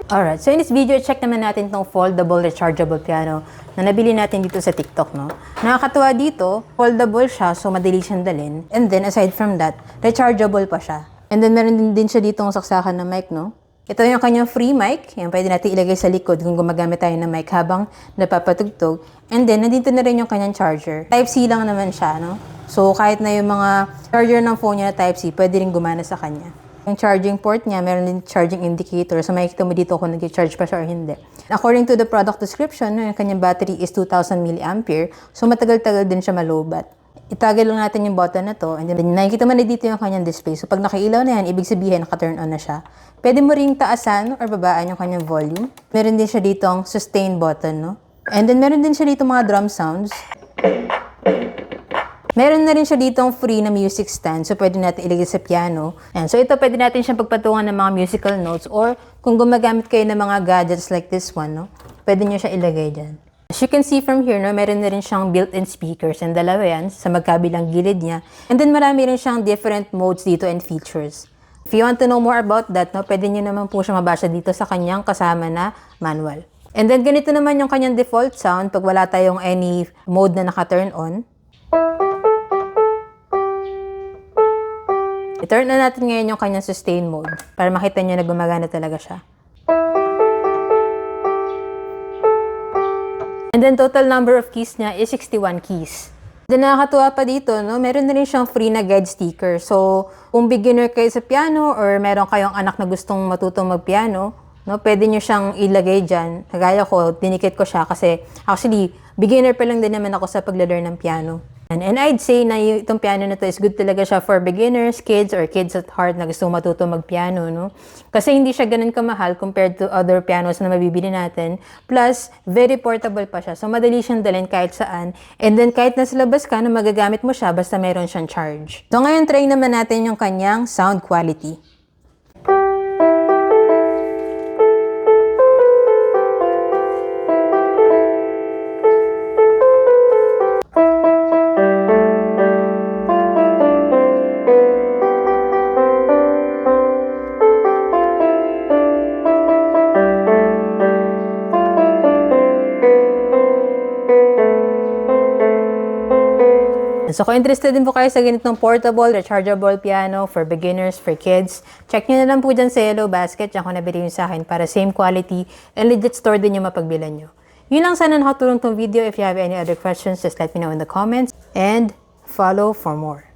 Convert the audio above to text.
Alright, so in this video, check naman natin itong foldable rechargeable piano na nabili natin dito sa TikTok, no? Nakakatuwa dito, foldable siya, so madali siyang dalhin. And then, aside from that, rechargeable pa siya. And then, meron din siya ditong saksakan na mic, no? Ito yung kanyang free mic. Yan, pwede natin ilagay sa likod kung gumagamit tayo ng mic habang napapatugtog. And then, nandito na rin yung kanyang charger. Type-C lang naman siya, no? So, kahit na yung mga charger ng phone niya na Type-C, pwede rin gumana sa kanya. Yung charging port niya, meron din charging indicator. So, makikita mo dito kung nag-charge pa siya or hindi. According to the product description, yung kanyang battery is 2,000 mAh. So, matagal-tagal din siya malobat. Itagay lang natin yung button na to. And then, nakikita mo na dito yung kanyang display. So, pag nakailaw na yan, ibig sabihin, naka-turn on na siya. Pwede mo ring taasan or babaan yung kanyang volume. Meron din siya ditong sustain button, no? And then, meron din siya dito mga drum sounds. Meron na rin siya ditong free na music stand. So, pwede natin ilagay sa piano. And so, ito pwede natin siyang pagpatungan ng mga musical notes or kung gumagamit kayo ng mga gadgets like this one, no? Pwede nyo siya ilagay dyan. As you can see from here, no, meron na rin siyang built-in speakers. And dalawa yan sa magkabilang gilid niya. And then, marami rin siyang different modes dito and features. If you want to know more about that, no, pwede nyo naman po siya mabasa dito sa kanyang kasama na manual. And then, ganito naman yung kanyang default sound pag wala tayong any mode na naka-turn on. I-turn na natin ngayon yung kanyang sustain mode para makita nyo na gumagana talaga siya. And then total number of keys niya is 61 keys. Then nakakatuwa pa dito, no? Meron na rin siyang free na guide sticker. So, kung beginner kayo sa piano or meron kayong anak na gustong matutong magpiano, no, pwede nyo siyang ilagay dyan. Kagaya ko, dinikit ko siya kasi actually, beginner pa lang din naman ako sa pagla-learn ng piano. And I'd say na itong piano na to is good talaga siya for beginners, kids, or kids at heart na gusto matuto magpiano, no? Kasi hindi siya ganun kamahal compared to other pianos na mabibili natin. Plus, very portable pa siya. So, madali siyang dalhin kahit saan. And then, kahit nasa labas ka, no, magagamit mo siya basta mayroon siyang charge. So, ngayon, try naman natin yung kanyang sound quality. So, kung interested din po kayo sa ganitong portable, rechargeable piano for beginners, for kids, check nyo na lang po dyan sa Yellow Basket. Diyan ko nabili yun sa akin para same quality and legit store din yung mapagbilan nyo. Yun lang sana nakatulong tong video. If you have any other questions, just let me know in the comments and follow for more.